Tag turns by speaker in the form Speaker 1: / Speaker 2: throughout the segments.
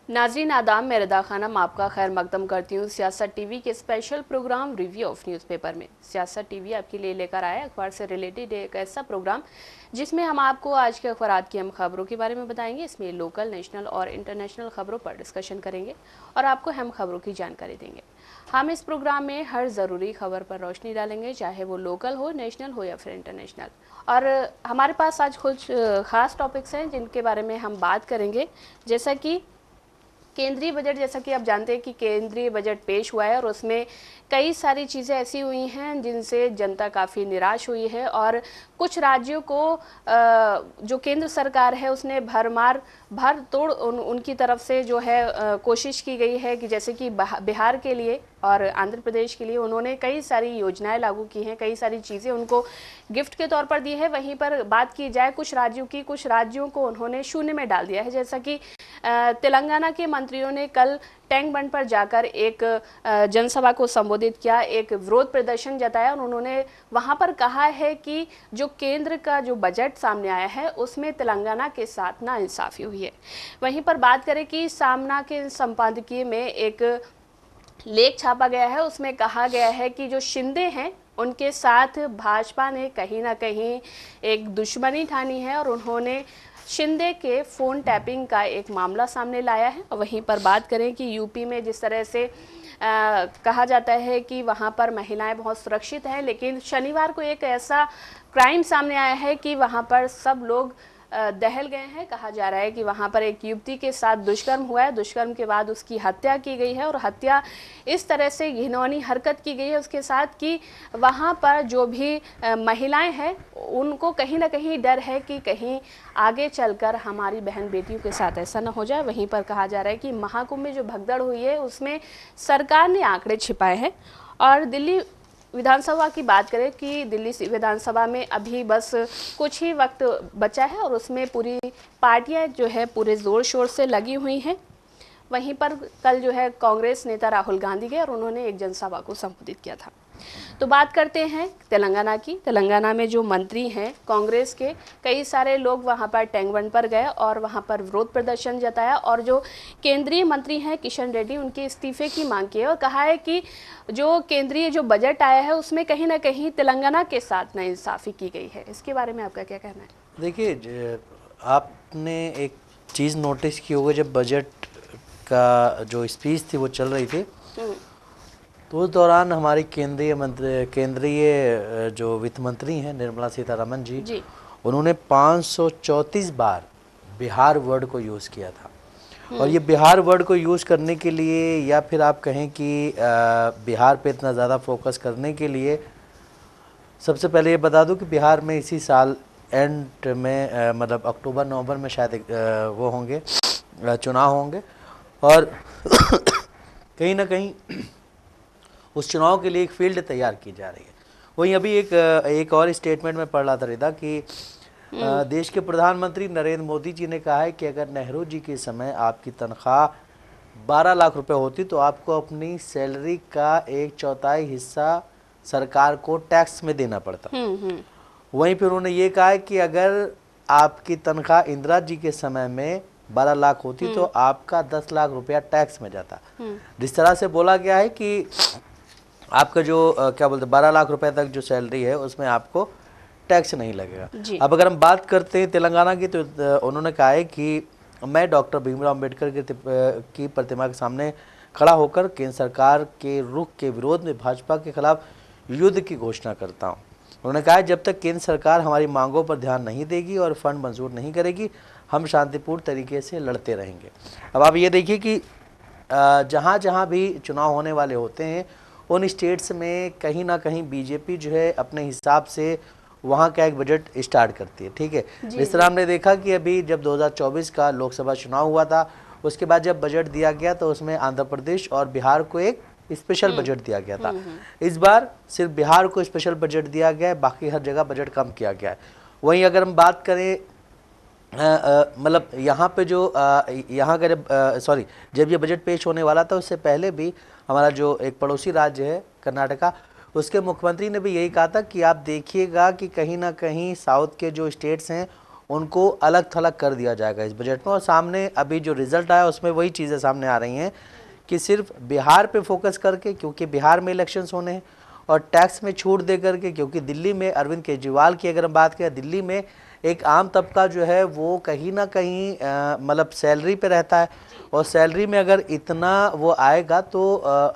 Speaker 1: नाज़रीन आदाब, मैं रदा खानम आपका खैर मकदम करती हूँ सियासत टीवी के special programme review of newspaper में। सियासत टीवी आपके लिए लेकर आया अखबार से रिलेटेड एक ऐसा प्रोग्राम जिसमें हम आपको आज के अखबारात की अहम खबरों के बारे में बताएंगे। इसमें लोकल, नेशनल और इंटरनेशनल खबरों पर डिस्कशन करेंगे और आपको अहम खबरों की जानकारी देंगे। हम इस प्रोग्राम में हर ज़रूरी खबर पर रोशनी डालेंगे, चाहे वो लोकल हो, नेशनल हो या फिर इंटरनेशनल। और हमारे पास आज कुछ ख़ास टॉपिक्स हैं जिनके बारे में हम बात करेंगे, जैसा कि केंद्रीय बजट। जैसा कि आप जानते हैं कि केंद्रीय बजट पेश हुआ है और उसमें कई सारी चीज़ें ऐसी हुई हैं जिनसे जनता काफ़ी निराश हुई है और कुछ राज्यों को जो केंद्र सरकार है उसने भर तोड़ उनकी तरफ से जो है कोशिश की गई है कि जैसे कि बिहार के लिए और आंध्र प्रदेश के लिए उन्होंने कई सारी योजनाएं लागू की हैं, कई सारी चीज़ें उनको गिफ्ट के तौर पर दी है। वहीं पर बात की जाए कुछ राज्यों की, कुछ राज्यों को उन्होंने शून्य में डाल दिया है। जैसा कि तेलंगाना के मंत्रियों ने कल टैंक बंड पर जाकर एक जनसभा को संबोधित किया, एक विरोध प्रदर्शन जताया और उन्होंने वहां पर कहा है कि जो केंद्र का जो बजट सामने आया है उसमें तेलंगाना के साथ नाइंसाफी हुई है। वहीं पर बात करें कि सामना के संपादकीय में एक लेख छापा गया है, उसमें कहा गया है कि जो शिंदे हैं उनके साथ भाजपा ने कहीं ना कहीं एक दुश्मनी ठानी है और उन्होंने शिंदे के फ़ोन टैपिंग का एक मामला सामने लाया है। वहीं पर बात करें कि यूपी में जिस तरह से कहा जाता है कि वहां पर महिलाएं बहुत सुरक्षित हैं, लेकिन शनिवार को एक ऐसा क्राइम सामने आया है कि वहां पर सब लोग दहल गए हैं। कहा जा रहा है कि वहां पर एक युवती के साथ दुष्कर्म हुआ है, दुष्कर्म के बाद उसकी हत्या की गई है और हत्या इस तरह से घिनौनी हरकत की गई है उसके साथ कि वहां पर जो भी महिलाएं हैं उनको कहीं ना कहीं डर है कि कहीं आगे चलकर हमारी बहन बेटियों के साथ ऐसा ना हो जाए। वहीं पर कहा जा रहा है कि महाकुंभ में जो भगदड़ हुई है उसमें सरकार ने आंकड़े छिपाए हैं। और दिल्ली विधानसभा की बात करें कि दिल्ली विधानसभा में अभी बस कुछ ही वक्त बचा है और उसमें पूरी पार्टियां जो है पूरे ज़ोर शोर से लगी हुई हैं। वहीं पर कल जो है कांग्रेस नेता राहुल गांधी गए और उन्होंने एक जनसभा को संबोधित किया था। तो बात करते हैं तेलंगाना की। तेलंगाना में जो मंत्री हैं कांग्रेस के, कई सारे लोग वहां पर टैंक बंड पर गए और वहां पर विरोध प्रदर्शन जताया और जो केंद्रीय मंत्री हैं किशन रेड्डी उनके इस्तीफे की मांग की है और कहा है कि जो केंद्रीय जो बजट आया है उसमें कहीं ना कहीं तेलंगाना के साथ नाइंसाफ़ी की गई है। इसके बारे में आपका क्या कहना है?
Speaker 2: देखिए, आपने एक चीज़ नोटिस की होगी, जब बजट का जो स्पीच थी वो चल रही थी तो उस दौरान हमारी केंद्रीय जो वित्त मंत्री हैं निर्मला सीतारमण जी, उन्होंने 534 बार बिहार वर्ड को यूज़ किया था। और ये बिहार वर्ड को यूज़ करने के लिए या फिर आप कहें कि बिहार पे इतना ज़्यादा फोकस करने के लिए, सबसे पहले ये बता दूं कि बिहार में इसी साल एंड में मतलब अक्टूबर नवंबर में शायद वो होंगे चुनाव होंगे और कहीं ना कहीं उस चुनाव के लिए एक फील्ड तैयार की जा रही है। वहीं अभी एक और स्टेटमेंट में पढ़ रहा था रिदा कि देश के प्रधानमंत्री नरेंद्र मोदी जी ने कहा है कि अगर नेहरू जी के समय आपकी तनख्वाह 12 लाख रुपए होती तो आपको अपनी सैलरी का 1/4 हिस्सा सरकार को टैक्स में देना पड़ता। वहीं फिर उन्होंने ये कहा है कि अगर आपकी तनख्वाह इंदिरा जी के समय में 12 लाख होती तो आपका 10 लाख रुपया टैक्स में जाता। जिस तरह से बोला गया है कि आपका जो क्या बोलते 12 लाख रुपए तक जो सैलरी है उसमें आपको टैक्स नहीं लगेगा। अब अगर हम बात करते हैं तेलंगाना की तो उन्होंने कहा है कि मैं डॉक्टर भीमराव अम्बेडकर की प्रतिमा के सामने खड़ा होकर केंद्र सरकार के रुख के विरोध में भाजपा के खिलाफ युद्ध की घोषणा करता हूँ। उन्होंने कहा जब तक केंद्र सरकार हमारी मांगों पर ध्यान नहीं देगी और फंड मंजूर नहीं करेगी हम शांतिपूर्ण तरीके से लड़ते रहेंगे। अब आप ये देखिए कि जहाँ जहाँ भी चुनाव होने वाले होते हैं उन स्टेट्स में कहीं ना कहीं बीजेपी जो है अपने हिसाब से वहाँ का एक बजट स्टार्ट करती है। ठीक है, जिस तरह हमने देखा कि अभी जब 2024 का लोकसभा चुनाव हुआ था उसके बाद जब बजट दिया गया तो उसमें आंध्र प्रदेश और बिहार को एक स्पेशल बजट दिया गया था। इस बार सिर्फ बिहार को स्पेशल बजट दिया गया है, बाकी हर जगह बजट कम किया गया है। वहीं अगर हम बात करें मतलब यहाँ पे जो यहाँ का जब ये बजट पेश होने वाला था उससे पहले भी हमारा जो एक पड़ोसी राज्य है कर्नाटका, उसके मुख्यमंत्री ने भी यही कहा था कि आप देखिएगा कि कहीं ना कहीं साउथ के जो स्टेट्स हैं उनको अलग थलग कर दिया जाएगा इस बजट में। और सामने अभी जो रिजल्ट आया उसमें वही चीज़ें सामने आ रही हैं कि सिर्फ बिहार पे फोकस करके, क्योंकि बिहार में इलेक्शंस होने हैं, और टैक्स में छूट दे करके, क्योंकि दिल्ली में अरविंद केजरीवाल की अगर हम बात करें, दिल्ली में एक आम तबका जो है वो कहीं ना कहीं मतलब सैलरी पे रहता है, और सैलरी में अगर इतना वो आएगा तो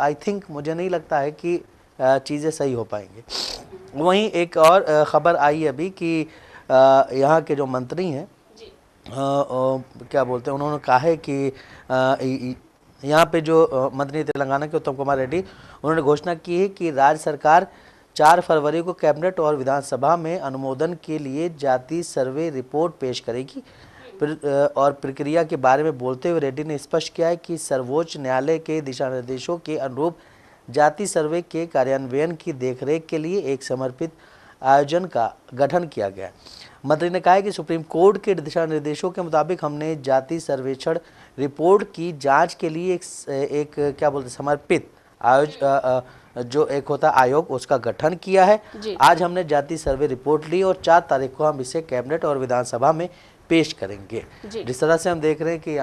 Speaker 2: आई थिंक मुझे नहीं लगता है कि चीज़ें सही हो पाएंगी। वहीं एक और ख़बर आई अभी कि यहाँ के जो मंत्री हैं क्या बोलते हैं, उन्होंने कहा है कि यहाँ पे जो मंत्री तेलंगाना के उत्तम कुमार रेड्डी, उन्होंने घोषणा की है कि राज्य सरकार 4 फरवरी को कैबिनेट और विधानसभा में अनुमोदन के लिए जाति सर्वे रिपोर्ट पेश करेगी। और प्रक्रिया के बारे में बोलते हुए रेड्डी ने स्पष्ट किया है कि सर्वोच्च न्यायालय के दिशा निर्देशों के अनुरूप जाति सर्वे के कार्यान्वयन की देखरेख के लिए एक समर्पित आयोजन का गठन किया गया। मंत्री ने कहा है कि सुप्रीम कोर्ट के दिशा निर्देशों के मुताबिक हमने जाति सर्वेक्षण रिपोर्ट की जांच के लिए एक क्या बोलते समर्पित जो एक होता आयोग, उसका गठन किया है। आज हमने जाति सर्वे रिपोर्ट ली और 4 तारीख को हम इसे कैबिनेट और विधानसभा में पेश करेंगे। जिस तरह से हम देख रहे हैं कि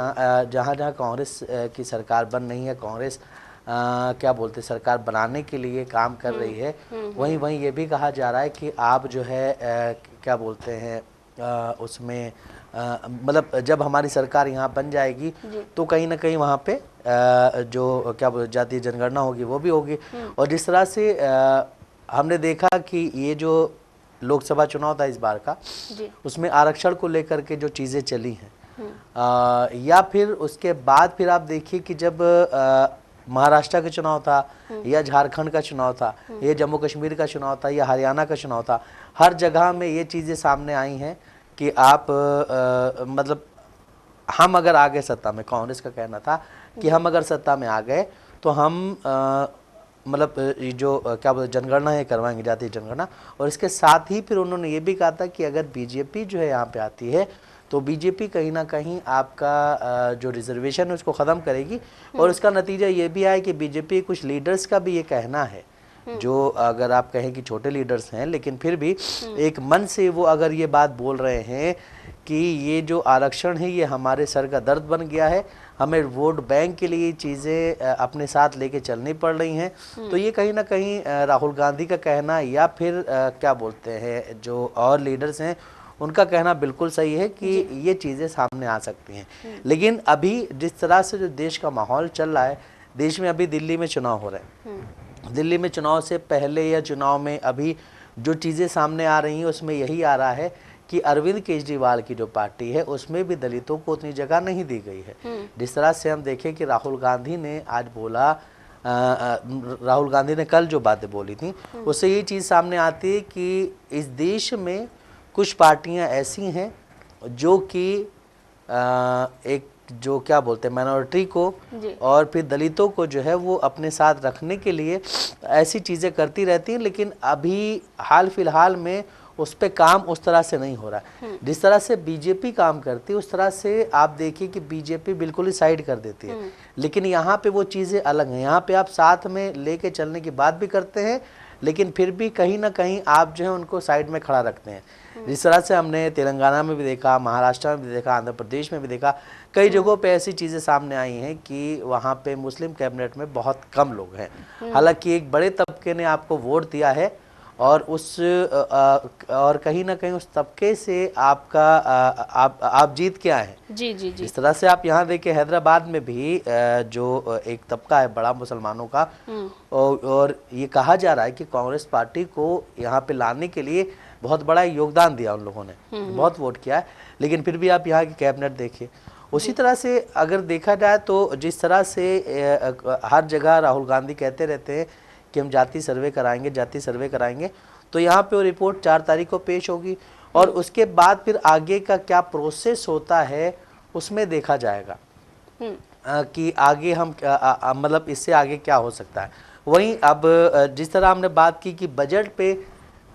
Speaker 2: जहाँ जहाँ कांग्रेस की सरकार बन रही है, कांग्रेस क्या बोलते सरकार बनाने के लिए काम कर रही है, वहीं वहीं ये भी कहा जा रहा है कि आप जो है क्या बोलते हैं उसमें मतलब जब हमारी सरकार यहाँ बन जाएगी तो कहीं ना कहीं वहाँ पे जो क्या बोलते जातीय जनगणना होगी वो भी होगी। और जिस तरह से हमने देखा कि ये जो लोकसभा चुनाव था इस बार का, उसमें आरक्षण को लेकर के जो चीज़ें चली हैं या फिर उसके बाद फिर आप देखिए कि जब महाराष्ट्र का चुनाव था या झारखंड का चुनाव था या जम्मू कश्मीर का चुनाव था या हरियाणा का चुनाव था, हर जगह में ये चीज़ें सामने आई हैं कि आप मतलब हम अगर आ गए सत्ता में, कांग्रेस का कहना था कि हम अगर सत्ता में आ गए तो हम मतलब जो क्या बोलते जनगणना है करवाएंगे, जातीय जनगणना। और इसके साथ ही फिर उन्होंने ये भी कहा था कि अगर बीजेपी जो है यहाँ पे आती है तो बीजेपी कहीं ना कहीं आपका जो रिजर्वेशन है उसको ख़त्म करेगी। और उसका नतीजा ये भी आया कि बीजेपी कुछ लीडर्स का भी ये कहना है, जो अगर आप कहें कि छोटे लीडर्स हैं लेकिन फिर भी एक मन से वो अगर ये बात बोल रहे हैं कि ये जो आरक्षण है ये हमारे सर का दर्द बन गया है, हमें वोट बैंक के लिए चीज़ें अपने साथ लेके चलनी पड़ रही हैं। तो ये कहीं ना कहीं राहुल गांधी का कहना या फिर क्या बोलते हैं जो और लीडर्स हैं उनका कहना बिल्कुल सही है कि ये चीज़ें सामने आ सकती हैं। लेकिन अभी जिस तरह से जो देश का माहौल चल रहा है, देश में अभी दिल्ली में चुनाव हो रहे हैं, दिल्ली में चुनाव से पहले या चुनाव में अभी जो चीज़ें सामने आ रही हैं उसमें यही आ रहा है कि अरविंद केजरीवाल की जो पार्टी है उसमें भी दलितों को उतनी जगह नहीं दी गई है। जिस तरह से हम देखें कि राहुल गांधी ने आज बोला, राहुल गांधी ने कल जो बातें बोली थी उससे ये चीज़ सामने आती है कि इस देश में कुछ पार्टियां ऐसी हैं जो कि एक जो क्या बोलते हैं माइनॉरिटी को और फिर दलितों को जो है वो अपने साथ रखने के लिए ऐसी चीज़ें करती रहती हैं, लेकिन अभी हाल फिलहाल में उस पर काम उस तरह से नहीं हो रहा है। जिस तरह से बीजेपी काम करती है उस तरह से आप देखिए कि बीजेपी बिल्कुल ही साइड कर देती है, लेकिन यहाँ पे वो चीज़ें अलग हैं। यहाँ पे आप साथ में लेके चलने की बात भी करते हैं लेकिन फिर भी कहीं ना कहीं आप जो है उनको साइड में खड़ा रखते हैं। जिस तरह से हमने तेलंगाना में भी देखा, महाराष्ट्र में भी देखा, आंध्र प्रदेश में भी देखा, कई जगहों पे ऐसी चीज़ें सामने आई हैं कि वहाँ पे मुस्लिम कैबिनेट में बहुत कम लोग हैं। हालांकि एक बड़े तबके ने आपको वोट दिया है और और कहीं ना कहीं उस तबके से आपका आप जीत के आए हैं।
Speaker 1: जी।
Speaker 2: इस तरह से आप यहाँ देखिए हैदराबाद में भी जो एक तबका है बड़ा मुसलमानों का, और ये कहा जा रहा है कि कांग्रेस पार्टी को यहाँ पे लाने के लिए बहुत बड़ा योगदान दिया उन लोगों ने, बहुत वोट किया है। लेकिन फिर भी आप यहाँ की कैबिनेट देखिए। उसी तरह से अगर देखा जाए तो जिस तरह से हर जगह राहुल गांधी कहते रहते हैं कि हम जाति सर्वे कराएंगे, जाति सर्वे कराएंगे, तो यहाँ पे वो रिपोर्ट 4 तारीख को पेश होगी और उसके बाद फिर आगे का क्या प्रोसेस होता है उसमें देखा जाएगा कि आगे हम मतलब इससे आगे क्या हो सकता है। वहीं अब जिस तरह हमने बात की कि बजट पे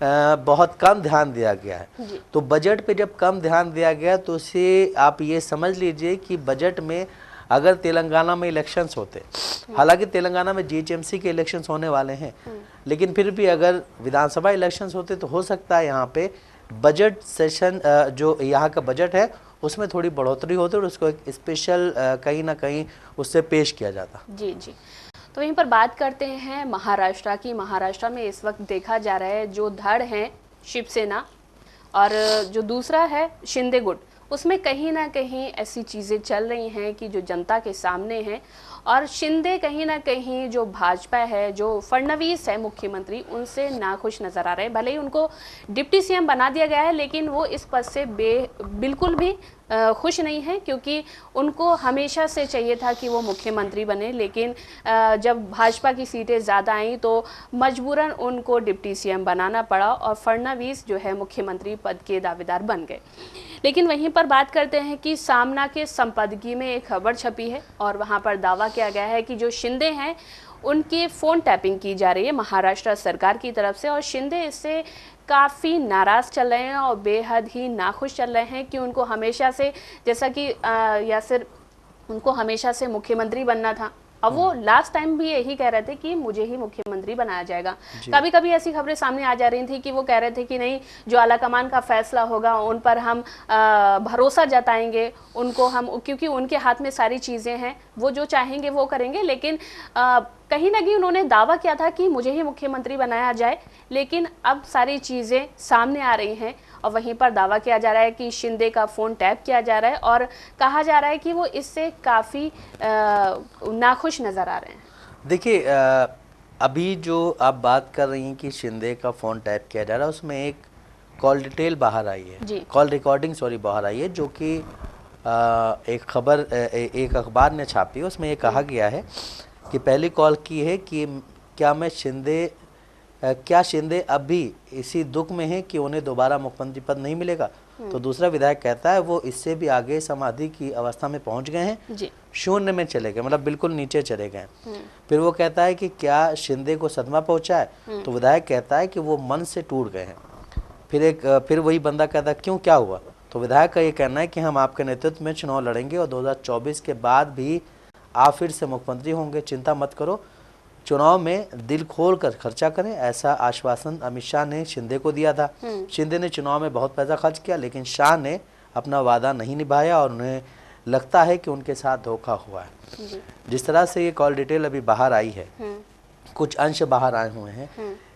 Speaker 2: बहुत कम ध्यान दिया गया है, तो बजट पे जब कम ध्यान दिया गया तो उसे आप ये समझ लीजिए कि बजट में अगर तेलंगाना में इलेक्शंस होते, हालांकि तेलंगाना में जीएचएमसी के इलेक्शंस होने वाले हैं, लेकिन फिर भी अगर विधानसभा इलेक्शंस होते तो हो सकता है यहाँ पे बजट सेशन जो यहाँ का बजट है उसमें थोड़ी बढ़ोतरी होती है और उसको एक स्पेशल कहीं ना कहीं उससे पेश किया जाता।
Speaker 1: जी जी। तो वहीं पर बात करते हैं महाराष्ट्र की। महाराष्ट्र में इस वक्त देखा जा रहा है जो धड़ है शिवसेना और जो दूसरा है शिंदे गुट, उसमें कहीं ना कहीं ऐसी चीज़ें चल रही हैं कि जो जनता के सामने हैं और शिंदे कहीं ना कहीं जो भाजपा है, जो फडणवीस है मुख्यमंत्री, उनसे नाखुश नज़र आ रहे हैं। भले ही उनको डिप्टी सीएम बना दिया गया है लेकिन वो इस पद से बिल्कुल भी खुश नहीं है, क्योंकि उनको हमेशा से चाहिए था कि वो मुख्यमंत्री बने, लेकिन जब भाजपा की सीटें ज़्यादा आई तो मजबूरन उनको डिप्टी सीएम बनाना पड़ा और फडणवीस जो है मुख्यमंत्री पद के दावेदार बन गए। लेकिन वहीं पर बात करते हैं कि सामना के संपादकीय में एक खबर छपी है और वहां पर दावा किया गया है कि जो शिंदे हैं उनकी फ़ोन टैपिंग की जा रही है महाराष्ट्र सरकार की तरफ से, और शिंदे इससे काफ़ी नाराज़ चल रहे हैं और बेहद ही नाखुश चल रहे हैं कि उनको हमेशा से, जैसा कि यासिर, उनको हमेशा से मुख्यमंत्री बनना था। अब वो लास्ट टाइम भी यही कह रहे थे कि मुझे ही मुख्यमंत्री बनाया जाएगा। कभी कभी ऐसी खबरें सामने आ जा रही थी कि वो कह रहे थे कि नहीं, जो आलाकमान का फैसला होगा उन पर हम भरोसा जताएंगे, उनको हम, क्योंकि उनके हाथ में सारी चीज़ें हैं, वो जो चाहेंगे वो करेंगे। लेकिन कहीं ना कहीं उन्होंने दावा किया था कि मुझे ही मुख्यमंत्री बनाया जाए, लेकिन अब सारी चीज़ें सामने आ रही हैं और वहीं पर दावा किया जा रहा है कि शिंदे का फ़ोन टैप किया जा रहा है और कहा जा रहा है कि वो इससे काफ़ी नाखुश नज़र आ रहे हैं।
Speaker 2: देखिए, अभी जो आप बात कर रही हैं कि शिंदे का फ़ोन टैप किया जा रहा है, उसमें एक कॉल डिटेल बाहर आई है, कॉल रिकॉर्डिंग बाहर आई है, जो कि एक खबर एक अखबार ने छापी है। उसमें ये कहा गया है कि पहली कॉल की है कि क्या शिंदे अभी इसी दुख में है कि उन्हें दोबारा मुख्यमंत्री पद नहीं मिलेगा। तो दूसरा विधायक कहता है वो इससे भी आगे समाधि की अवस्था में पहुंच गए हैं, शून्य में चले गए, मतलब बिल्कुल नीचे चले गए। फिर वो कहता है कि क्या शिंदे को सदमा पहुंचा है, तो विधायक कहता है कि वो मन से टूट गए हैं। फिर वही बंदा कहता है क्यों, क्या हुआ, तो विधायक का ये कहना है कि हम आपके नेतृत्व में चुनाव लड़ेंगे और 2024 के बाद भी आप फिर से मुख्यमंत्री होंगे, चिंता मत करो, चुनाव में दिल खोल कर खर्चा करें, ऐसा आश्वासन अमित शाह ने शिंदे को दिया था। शिंदे ने चुनाव में बहुत पैसा खर्च किया, लेकिन शाह ने अपना वादा नहीं निभाया और उन्हें लगता है कि उनके साथ धोखा हुआ है। जिस तरह से ये कॉल डिटेल अभी बाहर आई है, कुछ अंश बाहर आए हुए हैं,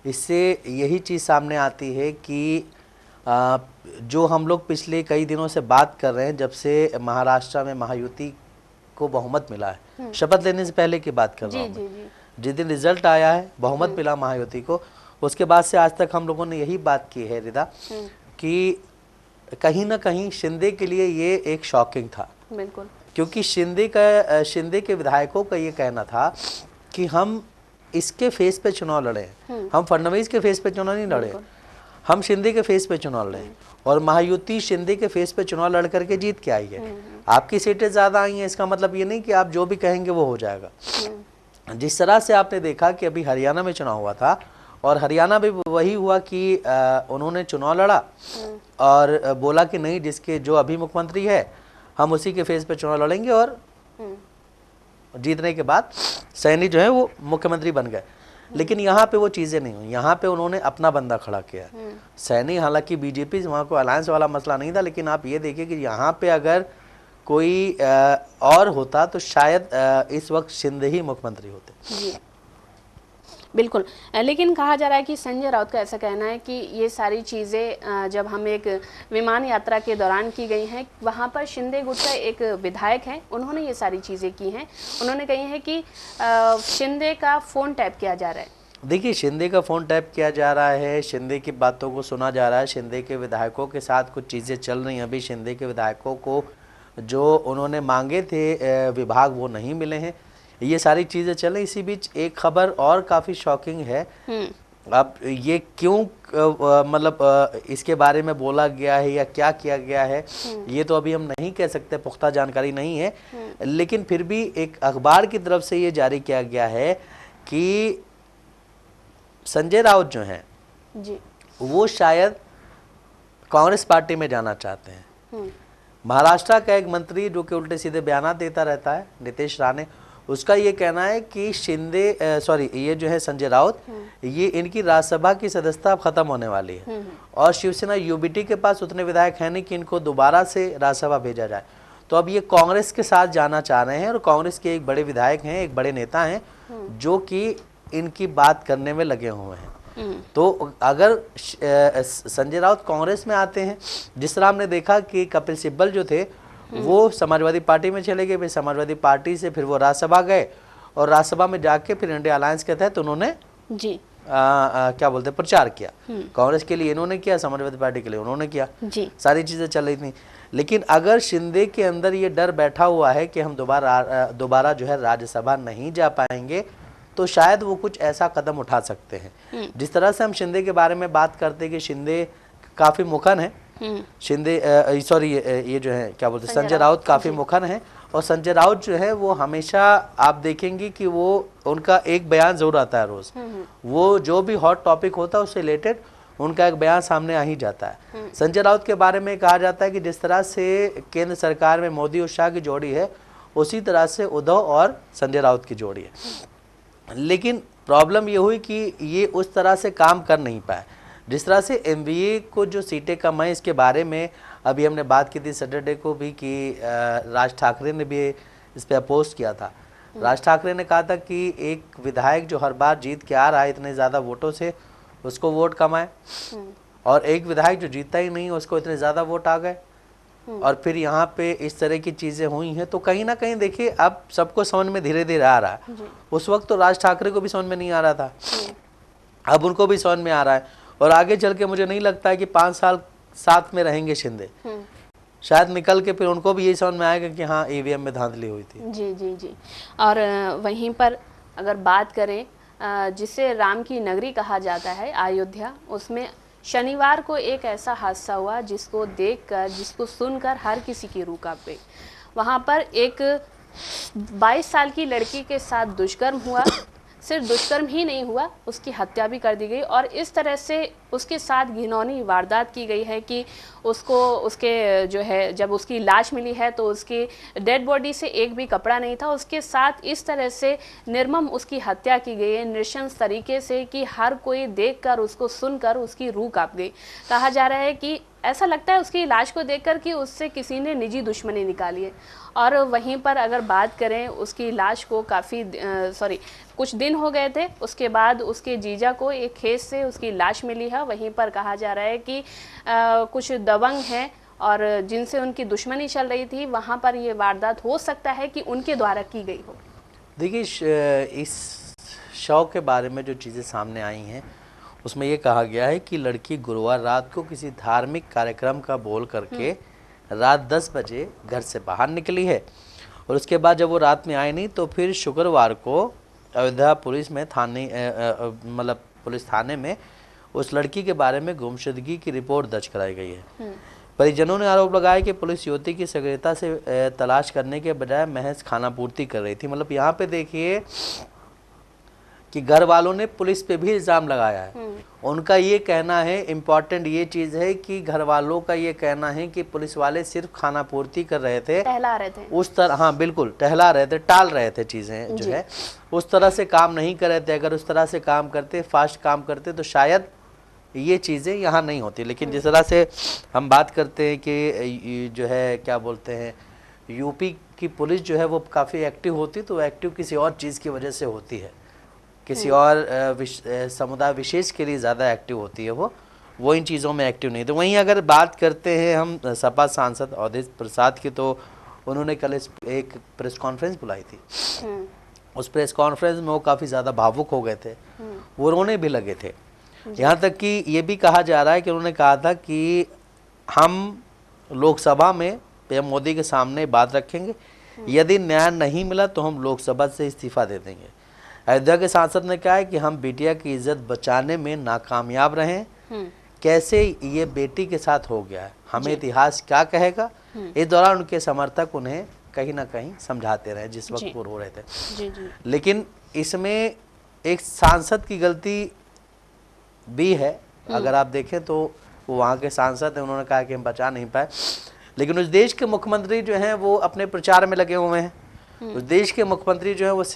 Speaker 2: इससे यही चीज़ सामने आती है कि जो हम लोग पिछले कई दिनों से बात कर रहे हैं, जब से महाराष्ट्र में महायुति को बहुमत मिला है, शपथ लेने से पहले की बात कर रहा हूँ, जिस दिन रिजल्ट आया है, बहुमत मिला महायुति को, उसके बाद से आज तक हम लोगों ने यही बात की है रिदा, कि कहीं ना कहीं शिंदे के लिए ये एक शॉकिंग था।
Speaker 1: बिल्कुल, क्योंकि
Speaker 2: शिंदे के विधायकों का ये कहना था कि हम इसके फेस पे चुनाव लड़े, हम फडणवीस के फेस पे चुनाव नहीं लड़े, हम शिंदे के फेस पे चुनाव लड़े, और महायुति शिंदे के फेस पे चुनाव लड़ करके जीत के आई है। आपकी सीटें ज़्यादा आई हैं, इसका मतलब ये नहीं कि आप जो भी कहेंगे वो हो जाएगा। जिस तरह से आपने देखा कि अभी हरियाणा में चुनाव हुआ था, और हरियाणा में वही हुआ कि उन्होंने चुनाव लड़ा और बोला कि नहीं, जिसके जो अभी मुख्यमंत्री है हम उसी के फेस पे चुनाव लड़ेंगे, और जीतने के बाद सैनी जो है वो मुख्यमंत्री बन गए। लेकिन यहाँ पे वो चीज़ें नहीं हुई, यहाँ पे उन्होंने अपना बंदा खड़ा किया। सैनी हालांकि बीजेपी से, वहाँ को अलायंस वाला मसला नहीं था, लेकिन आप ये देखिए कि यहाँ पे अगर कोई और होता तो शायद इस वक्त शिंदे ही मुख्यमंत्री होते।
Speaker 1: जी बिल्कुल, लेकिन कहा जा रहा है कि संजय राउत का ऐसा कहना है कि ये सारी चीज़ें जब हम एक विमान यात्रा के दौरान की गई हैं, वहाँ पर शिंदे गुट का एक विधायक है, उन्होंने ये सारी चीज़ें की हैं। उन्होंने कही है कि शिंदे का फ़ोन टैप किया जा रहा है।
Speaker 2: देखिए, शिंदे का फ़ोन टैप किया जा रहा है, शिंदे की बातों को सुना जा रहा है, शिंदे के विधायकों के साथ कुछ चीज़ें चल रही हैं। अभी शिंदे के विधायकों को जो उन्होंने मांगे थे विभाग वो नहीं मिले हैं, ये सारी चीज़ें चल रही। इसी बीच एक खबर और काफ़ी शॉकिंग है। अब ये क्यों मतलब इसके बारे में बोला गया है या क्या किया गया है, ये तो अभी हम नहीं कह सकते, पुख्ता जानकारी नहीं है। लेकिन फिर भी एक अखबार की तरफ से ये जारी किया गया है कि संजय राउत जो हैं जी, वो शायद कांग्रेस पार्टी में जाना चाहते हैं। महाराष्ट्र का एक मंत्री जो कि उल्टे सीधे बयान देता रहता है, नीतीश राणे, उसका ये कहना है कि ये जो है संजय राउत, ये इनकी राज्यसभा की सदस्यता अब खत्म होने वाली है और शिवसेना यूबीटी के पास उतने विधायक हैं नहीं कि इनको दोबारा से राज्यसभा भेजा जाए। तो अब ये कांग्रेस के साथ जाना चाह रहे हैं और कांग्रेस के एक बड़े विधायक हैं, एक बड़े नेता हैं जो कि इनकी बात करने में लगे हुए हैं। तो अगर संजय राउत कांग्रेस में आते हैं, जिस तरह हमने देखा कि कपिल सिब्बल जो थे वो समाजवादी पार्टी में चले गए, फिर समाजवादी पार्टी से फिर वो राज्यसभा गए और राज्यसभा में जाके फिर इंडिया अलायंस के तहत उन्होंने क्या बोलते हैं प्रचार किया। कांग्रेस के लिए इन्होंने किया, समाजवादी पार्टी के लिए उन्होंने किया, सारी चीजें चल रही थी। लेकिन अगर शिंदे के अंदर ये डर बैठा हुआ है कि हम दोबारा जो है राज्यसभा नहीं जा पाएंगे, तो शायद वो कुछ ऐसा कदम उठा सकते हैं। जिस तरह से हम शिंदे के बारे में बात करते हैं कि शिंदे काफी मुखर है, ये जो है क्या बोलते हैं संजय राउत काफी मुखर है। और संजय राउत जो है वो हमेशा आप देखेंगे कि वो उनका एक बयान जरूर आता है रोज, वो जो भी हॉट टॉपिक होता है उससे रिलेटेड उनका एक बयान सामने आ ही जाता है। संजय राउत के बारे में कहा जाता है कि जिस तरह से केंद्र सरकार में मोदी और शाह की जोड़ी है, उसी तरह से उद्धव और संजय राउत की जोड़ी है। लेकिन प्रॉब्लम ये हुई कि ये उस तरह से काम कर नहीं पाए। जिस तरह से एमबीए को जो सीटें कम है, इसके बारे में अभी हमने बात की थी सैटरडे को भी कि राज ठाकरे ने भी इस पर अपोज किया था। राज ठाकरे ने कहा था कि एक विधायक जो हर बार जीत के आ रहा है इतने ज़्यादा वोटों से, उसको वोट कम आए, और एक विधायक जो जीतता ही नहीं उसको इतने ज़्यादा वोट आ गए। और फिर यहाँ पे इस तरह की चीज़ें हुई हैं। तो कहीं ना कहीं देखिए अब सबको समझ में धीरे धीरे आ रहा है। उस वक्त तो राज ठाकरे को भी समझ में नहीं आ रहा था, अब उनको भी समझ में आ रहा है। और आगे चल के मुझे नहीं लगता है कि 5 साल साथ में रहेंगे शिंदे, शायद निकल के फिर उनको भी यही समझ में आएगा कि हाँ ईवीएम में धांधली हुई थी।
Speaker 1: जी। और वहीं पर अगर बात करें जिसे राम की नगरी कहा जाता है अयोध्या, उसमें शनिवार को एक ऐसा हादसा हुआ जिसको देखकर, जिसको सुनकर हर किसी की रूह कांप गई। वहाँ पर एक 22 साल की लड़की के साथ दुष्कर्म हुआ। सिर्फ दुष्कर्म ही नहीं हुआ, उसकी हत्या भी कर दी गई। और इस तरह से उसके साथ घिनौनी वारदात की गई है कि उसके जो है जब उसकी लाश मिली है तो उसकी डेड बॉडी से एक भी कपड़ा नहीं था। उसके साथ इस तरह से निर्मम उसकी हत्या की गई है, नृशंस तरीके से, कि हर कोई देखकर, उसको सुनकर उसकी रूह कांप गई। कहा जा रहा है कि ऐसा लगता है उसकी लाश को देखकर कि उससे किसी ने निजी दुश्मनी निकाली है। और वहीं पर अगर बात करें, उसकी लाश को कुछ दिन हो गए थे, उसके बाद उसके जीजा को एक खेत से उसकी लाश मिली है। वहीं पर कहा जा रहा है कि कुछ दबंग हैं और जिनसे उनकी दुश्मनी चल रही थी, वहाँ पर ये वारदात हो सकता है कि उनके द्वारा की गई हो।
Speaker 2: देखिए इस शव के बारे में जो चीज़ें सामने आई हैं उसमें ये कहा गया है कि लड़की गुरुवार रात को किसी धार्मिक कार्यक्रम का बोल करके रात 10 बजे घर से बाहर निकली है, और उसके बाद जब वो रात में आई नहीं तो फिर शुक्रवार को अयोध्या पुलिस थाने में उस लड़की के बारे में गुमशुदगी की रिपोर्ट दर्ज कराई गई है। परिजनों ने आरोप लगाया कि पुलिस युवती की सक्रियता से तलाश करने के बजाय महज खानापूर्ति कर रही थी। मतलब यहाँ पे देखिए कि घर वालों ने पुलिस पे भी इल्ज़ाम लगाया है। उनका ये कहना है, इम्पॉर्टेंट ये चीज़ है कि घर वालों का ये कहना है कि पुलिस वाले सिर्फ खानापूर्ति कर रहे थे,
Speaker 1: टहला रहे थे
Speaker 2: उस तरह, हाँ बिल्कुल टहला रहे थे, टाल रहे थे चीज़ें जो है, उस तरह से काम नहीं कर रहे थे। अगर उस तरह से काम करते, फास्ट काम करते, तो शायद ये चीज़ें यहाँ नहीं होती। लेकिन जिस तरह से हम बात करते हैं कि जो है क्या बोलते हैं, यूपी की पुलिस जो है वो काफ़ी एक्टिव होती, तो एक्टिव किसी और चीज़ की वजह से होती है, किसी और समुदाय विशेष के लिए ज़्यादा एक्टिव होती है, वो इन चीज़ों में एक्टिव नहीं। तो वहीं अगर बात करते हैं हम सपा सांसद अवधेश प्रसाद की, तो उन्होंने कल एक प्रेस कॉन्फ्रेंस बुलाई थी। उस प्रेस कॉन्फ्रेंस में वो काफ़ी ज़्यादा भावुक हो गए थे, वो रोने भी लगे थे। यहाँ तक कि ये भी कहा जा रहा है कि उन्होंने कहा था कि हम लोकसभा में पीएम मोदी के सामने बात रखेंगे, यदि न्याय नहीं मिला तो हम लोकसभा से इस्तीफा दे देंगे। अयोध्या के सांसद ने कहा है कि हम बिटिया की इज्जत बचाने में नाकामयाब रहे, कैसे ये बेटी के साथ हो गया है, हमें इतिहास क्या कहेगा। इस दौरान उनके समर्थक उन्हें कहीं ना कहीं समझाते रहे जिस वक्त वो रो रहे थे। लेकिन इसमें एक सांसद की गलती भी है। अगर आप देखें तो वो वहाँ के सांसद हैं, उन्होंने कहा कि हम बचा नहीं पाए, लेकिन उस देश के मुख्यमंत्री जो हैं वो अपने प्रचार में लगे हुए हैं। उस देश के मुख्यमंत्री जो है उस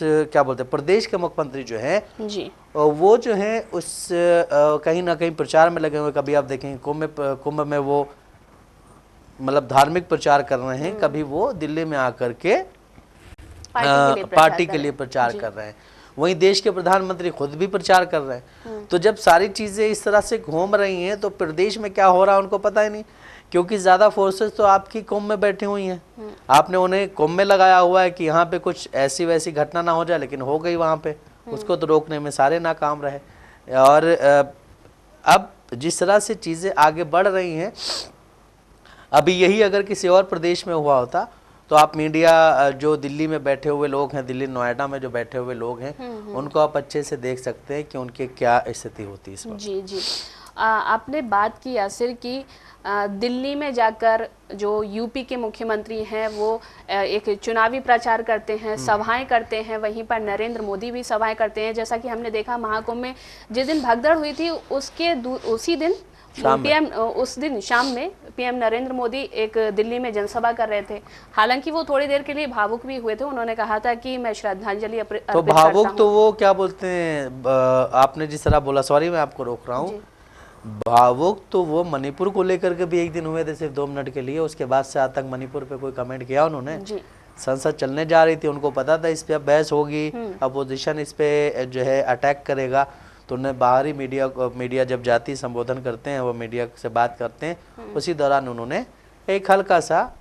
Speaker 2: क्या बोलते हैं, प्रदेश के मुख्यमंत्री जो है
Speaker 1: जी,
Speaker 2: वो जो है उस कहीं ना कहीं प्रचार में लगे हुए। कभी आप देखेंगे कुंभ में वो मतलब धार्मिक प्रचार कर रहे हैं, कभी वो दिल्ली में आकर के पार्टी के लिए प्रचार कर रहे हैं। वहीं देश के प्रधानमंत्री खुद भी प्रचार कर रहे हैं। तो जब सारी चीजें इस तरह से घूम रही हैं तो प्रदेश में क्या हो रहा है उनको पता ही नहीं, क्योंकि ज्यादा फोर्सेस तो आपकी कुंभ में बैठी हुई हैं। आपने उन्हें कुंभ में लगाया हुआ है कि यहाँ पे कुछ ऐसी वैसी घटना ना हो जाए, लेकिन हो गई वहां पे। उसको तो रोकने में सारे नाकाम रहे। और अब जिस तरह से चीजें आगे बढ़ रही हैं, अभी यही अगर किसी और प्रदेश में हुआ होता तो आप मीडिया जो दिल्ली में बैठे हुए लोग हैं, दिल्ली नोएडा में जो बैठे हुए लोग हैं, उनको आप अच्छे से देख सकते हैं कि उनकी क्या स्थिति होती है इस वक्त।
Speaker 1: जी जी, आपने बात की यासिर की दिल्ली में जाकर जो यूपी के मुख्यमंत्री हैं वो एक चुनावी प्रचार करते हैं, सभाएं करते हैं, वहीं पर नरेंद्र मोदी भी सभाएं करते हैं। जैसा कि हमने देखा महाकुंभ में जिस दिन भगदड़ हुई थी उसी दिन उस दिन शाम में पीएम नरेंद्र मोदी एक दिल्ली में जनसभा कर रहे थे। हालांकि वो थोड़ी देर के लिए भावुक भी हुए थे। उन्होंने कहा था कि मैं श्रद्धांजलि अर्पित
Speaker 2: तो भावुक तो वो क्या बोलते हैं, आपने जिस तरह बोला, सॉरी मैं आपको रोक रहा हूँ, भावुक तो वो मणिपुर को लेकर के भी एक दिन हुए थे, सिर्फ 2 मिनट के लिए। उसके बाद से आज तक मणिपुर पे कोई कमेंट किया उन्होंने? संसद चलने जा रही थी, उनको पता था इस पे अब बहस होगी, अपोजिशन इस पे जो है अटैक करेगा, तो उन्हें बाहरी मीडिया जब जाती संबोधन करते हैं, वो मीडिया से बात करते हैं, उसी दौरान उन्होंने एक हल्का सा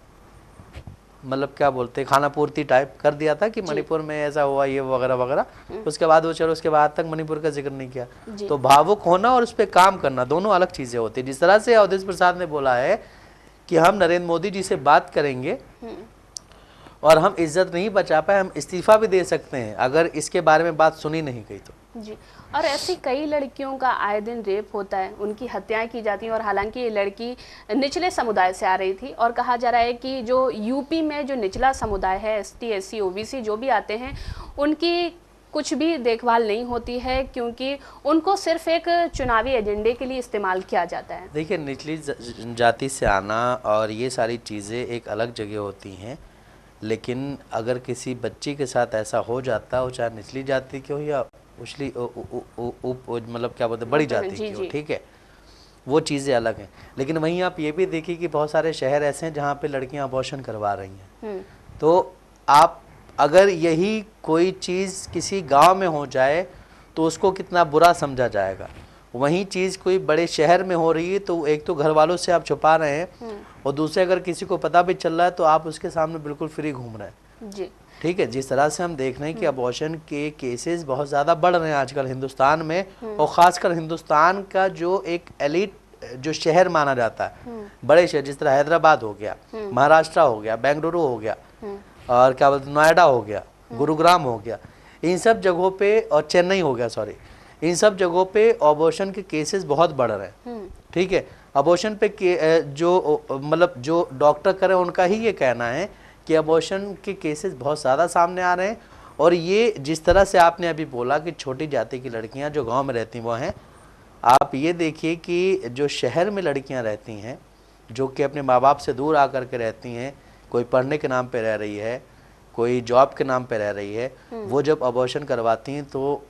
Speaker 2: मतलब क्या बोलते हैं खाना पूर्ति टाइप कर दिया था कि मणिपुर में ऐसा हुआ ये वगैरह वगैरह। उसके बाद वो चलो उसके बाद तक मणिपुर का जिक्र नहीं किया। तो भावुक होना और उस पर काम करना दोनों अलग चीजें होती है। जिस तरह से अवधेश प्रसाद ने बोला है कि हम नरेंद्र मोदी जी से बात करेंगे और हम इज्जत नहीं बचा पाए, हम इस्तीफा भी दे सकते हैं अगर इसके बारे में बात सुनी नहीं गई तो।
Speaker 1: जी, और ऐसी कई लड़कियों का आए दिन रेप होता है, उनकी हत्याएं की जाती हैं। और हालांकि ये लड़की निचले समुदाय से आ रही थी और कहा जा रहा है कि जो यूपी में जो निचला समुदाय है, एसटी, एससी, ओबीसी जो भी आते हैं, उनकी कुछ भी देखभाल नहीं होती है, क्योंकि उनको सिर्फ एक चुनावी एजेंडे के लिए इस्तेमाल किया जाता है।
Speaker 2: देखिए, निचली जाति से आना और ये सारी चीज़ें एक अलग जगह होती हैं, लेकिन अगर किसी बच्ची के साथ ऐसा हो जाता हो, चाहे निचली जाति की हो या उछली मतलब क्या बोलते बड़ी जाति की हो, ठीक है, वो चीज़ें अलग हैं। लेकिन वहीं आप ये भी देखिए कि बहुत सारे शहर ऐसे हैं जहाँ पे लड़कियाँ अबॉर्शन करवा रही हैं। तो आप अगर यही कोई चीज़ किसी गांव में हो जाए तो उसको कितना बुरा समझा जाएगा, वही चीज़ कोई बड़े शहर में हो रही है तो एक तो घर वालों से आप छुपा रहे हैं और दूसरे अगर किसी को पता भी चल रहा है तो आप उसके सामने बिल्कुल फ्री घूम रहे हैं जी। ठीक है, जिस तरह से हम देख रहे हैं कि अबॉर्शन के केसेस बहुत ज़्यादा बढ़ रहे हैं आजकल हिंदुस्तान में, और ख़ासकर हिंदुस्तान का जो एक एलिट जो शहर माना जाता है, बड़े शहर जिस तरह हैदराबाद हो गया, महाराष्ट्र हो गया, बेंगलुरु हो गया, और क्या बोलते नोएडा हो गया, गुरुग्राम हो गया, इन सब जगहों पे, और चेन्नई हो गया, सॉरी, इन सब जगहों पे अबॉर्शन के केसेस बहुत बढ़ रहे हैं। ठीक है, अबॉर्शन पे जो मतलब जो डॉक्टर करें उनका ही ये कहना है कि अबॉर्शन के केसेस बहुत ज़्यादा सामने आ रहे हैं। और ये जिस तरह से आपने अभी बोला कि छोटी जाति की लड़कियां जो गांव में रहती वो हैं, आप ये देखिए कि जो शहर में लड़कियां रहती हैं जो कि अपने माँ बाप से दूर आकर के रहती हैं, कोई पढ़ने के नाम पे रह रही है, कोई जॉब के नाम पे रह रही है, वो जब अबॉर्शन करवाती हैं तो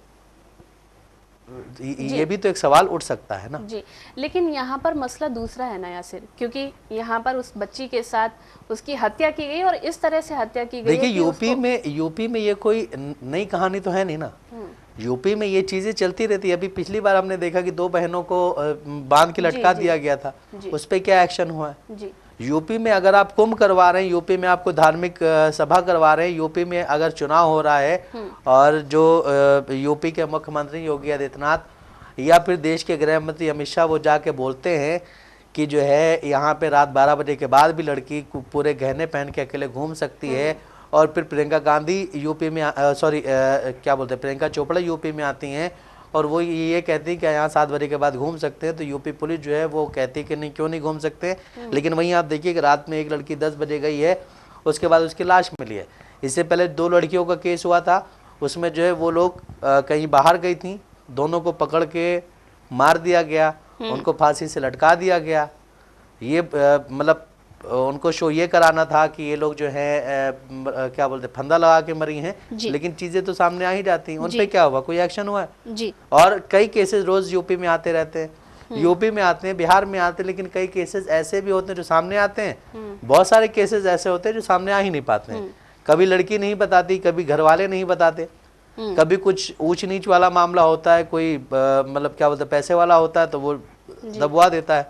Speaker 2: ये भी तो एक सवाल उठ सकता है ना
Speaker 1: जी। लेकिन यहाँ पर मसला दूसरा है ना यासिर, क्योंकि यहाँ पर उस बच्ची के साथ उसकी हत्या की गई और इस तरह से हत्या की गई।
Speaker 2: देखिए, यूपी में ये कोई नई कहानी तो है नहीं ना, यूपी में ये चीजें चलती रहती है। अभी पिछली बार हमने देखा कि 2 बहनों को बांध के लटका दिया गया था, उस पर क्या एक्शन हुआ है? यूपी में अगर आप कुंभ करवा रहे हैं, यूपी में आपको धार्मिक सभा करवा रहे हैं, यूपी में अगर चुनाव हो रहा है और जो यूपी के मुख्यमंत्री योगी आदित्यनाथ या फिर देश के गृह मंत्री अमित शाह वो जाके बोलते हैं कि जो है यहाँ पे रात 12 बजे के बाद भी लड़की पूरे गहने पहन के अकेले घूम सकती है, और फिर प्रियंका गांधी यूपी में क्या बोलते हैं प्रियंका चोपड़ा यूपी में आती हैं और वो ये कहती है कि यहाँ 7 बजे के बाद घूम सकते हैं, तो यूपी पुलिस जो है वो कहती है कि नहीं, क्यों नहीं घूम सकते। लेकिन वहीं आप देखिए कि रात में एक लड़की 10 बजे गई है, उसके बाद उसकी लाश मिली है। इससे पहले 2 लड़कियों का केस हुआ था, उसमें जो है वो लोग कहीं बाहर गई थी, दोनों को पकड़ के मार दिया गया, उनको फांसी से लटका दिया गया। ये मतलब उनको शो ये कराना था कि ये लोग जो है क्या बोलते फंदा लगा के मरी हैं, लेकिन चीजें तो सामने आ ही जाती हैं। उन पे क्या हुआ, कोई एक्शन हुआ है
Speaker 1: जी।
Speaker 2: और कई केसेस रोज यूपी में आते रहते हैं, यूपी में आते हैं, बिहार में आते हैं, लेकिन कई केसेस ऐसे भी होते हैं जो सामने आते हैं। बहुत सारे केसेस ऐसे होते हैं जो सामने आ ही नहीं पाते हैं। कभी लड़की नहीं बताती, कभी घर वाले नहीं बताते, कभी कुछ ऊंच नीच वाला मामला होता है, कोई मतलब क्या बोलते पैसे वाला होता है तो वो दबवा देता है।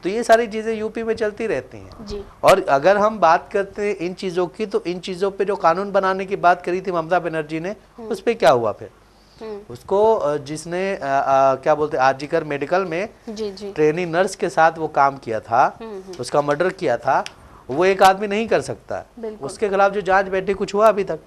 Speaker 2: तो ये सारी चीजें यूपी में चलती रहती हैं जी। और अगर हम बात करते हैं इन चीजों की, तो इन चीजों पे जो कानून बनाने की बात करी थी ममता बनर्जी ने, उस पे क्या हुआ फिर? उसको जिसने क्या बोलते आरजीकर मेडिकल में ट्रेनी नर्स के साथ वो काम किया था, उसका मर्डर किया था, वो एक आदमी नहीं कर सकता। उसके खिलाफ जो जांच बैठी, कुछ हुआ अभी तक?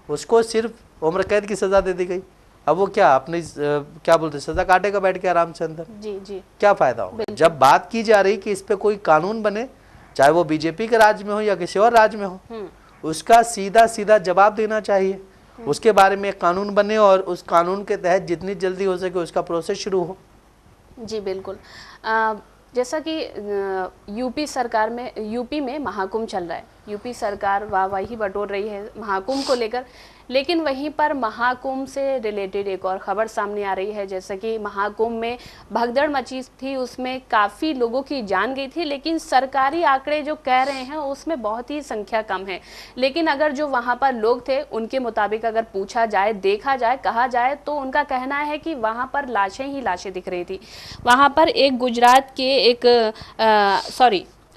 Speaker 2: उसको सिर्फ उम्र कैद की सजा दे दी गई। अब वो क्या अपनी क्या बोलते सजा काटेगा बैठ के आराम से अंदर? जी। क्या फायदा होगा? जब बात की जा रही कि इस पे कोई कानून बने, चाहे वो बीजेपी के राज्य में हो या किसी और राज्य में हो, उसका सीधा सीधा जवाब देना चाहिए। उसके बारे में एक कानून बने और उस कानून के तहत जितनी जल्दी हो सके उसका प्रोसेस शुरू हो।
Speaker 1: जी बिल्कुल। जैसा कि यूपी में महाकुंभ चल रहा है, यूपी सरकार वाहवाही बटोर रही है महाकुंभ को लेकर, लेकिन वहीं पर महाकुंभ से रिलेटेड एक और खबर सामने आ रही है। जैसा कि महाकुंभ में भगदड़ मची थी, उसमें काफ़ी लोगों की जान गई थी, लेकिन सरकारी आंकड़े जो कह रहे हैं उसमें बहुत ही संख्या कम है। लेकिन अगर जो वहाँ पर लोग थे उनके मुताबिक अगर पूछा जाए, देखा जाए, कहा जाए, तो उनका कहना है कि वहाँ पर लाशें ही लाशें दिख रही थी। वहाँ पर एक गुजरात के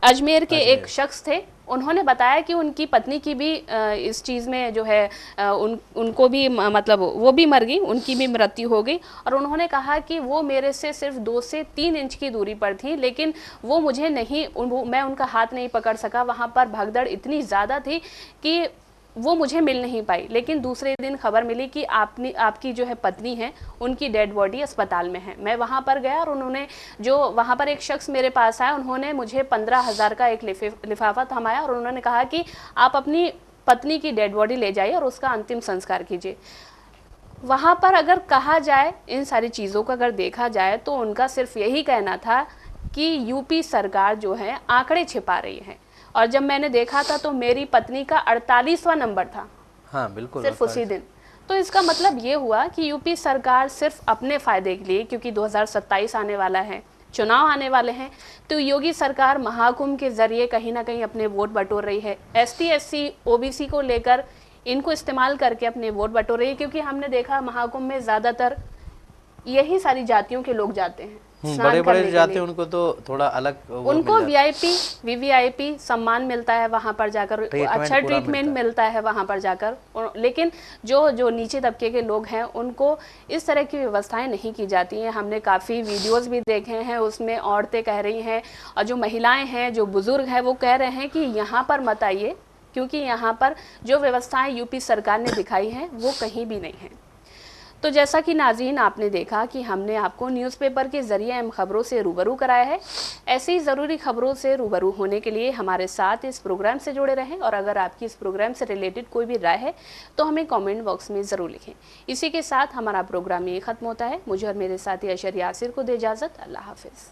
Speaker 1: अजमेर के एक शख्स थे, उन्होंने बताया कि उनकी पत्नी की भी इस चीज़ में जो है उनको भी मतलब वो भी मर गई, उनकी भी मृत्यु हो गई। और उन्होंने कहा कि वो मेरे से सिर्फ 2 से 3 इंच की दूरी पर थी, लेकिन वो मुझे मैं उनका हाथ नहीं पकड़ सका। वहाँ पर भगदड़ इतनी ज़्यादा थी कि वो मुझे मिल नहीं पाई। लेकिन दूसरे दिन खबर मिली कि आपकी जो है पत्नी है, उनकी डेड बॉडी अस्पताल में है। मैं वहाँ पर गया और उन्होंने जो वहाँ पर एक शख्स मेरे पास आया, उन्होंने मुझे 15,000 का एक लिफाफा थमाया और उन्होंने कहा कि आप अपनी पत्नी की डेड बॉडी ले जाइए और उसका अंतिम संस्कार कीजिए। वहाँ पर अगर कहा जाए, इन सारी चीज़ों को अगर देखा जाए, तो उनका सिर्फ यही कहना था कि यूपी सरकार जो है आंकड़े छिपा रही है। और जब मैंने देखा था तो मेरी पत्नी का 48वां नंबर था।
Speaker 2: हाँ बिल्कुल,
Speaker 1: सिर्फ उसी दिन। तो इसका मतलब ये हुआ कि यूपी सरकार सिर्फ अपने फायदे के लिए, क्योंकि 2027 आने वाला है, चुनाव आने वाले हैं, तो योगी सरकार महाकुंभ के जरिए कहीं ना कहीं अपने वोट बटोर रही है। ST SC OBC को लेकर इनको इस्तेमाल करके अपने वोट बटोर रही है, क्योंकि हमने देखा महाकुंभ में ज़्यादातर यही सारी जातियों के लोग जाते हैं।
Speaker 2: बड़े जाते हैं, उनको तो थोड़ा अलग
Speaker 1: उनको VIP VVIP सम्मान मिलता है वहाँ पर जाकर, अच्छा ट्रीटमेंट मिलता है वहाँ पर जाकर। लेकिन जो नीचे तबके के लोग हैं उनको इस तरह की व्यवस्थाएं नहीं की जाती हैं। हमने काफ़ी वीडियोस भी देखे हैं, उसमें औरतें कह रही हैं और जो महिलाएं हैं, जो बुजुर्ग हैं, वो कह रहे हैं कि यहाँ पर मत आइए, क्योंकि यहाँ पर जो व्यवस्थाएं यूपी सरकार ने दिखाई हैं वो कहीं भी नहीं है। तो जैसा कि नाज़रीन आपने देखा कि हमने आपको न्यूज़पेपर के ज़रिए अहम खबरों से रूबरू कराया है। ऐसी ही ज़रूरी खबरों से रूबरू होने के लिए हमारे साथ इस प्रोग्राम से जुड़े रहें, और अगर आपकी इस प्रोग्राम से रिलेटेड कोई भी राय है तो हमें कमेंट बॉक्स में ज़रूर लिखें। इसी के साथ हमारा प्रोग्राम ये ख़त्म होता है। मुझे और मेरे साथी अशर यासिर को दे इजाज़त। अल्लाह हाफ़िज़।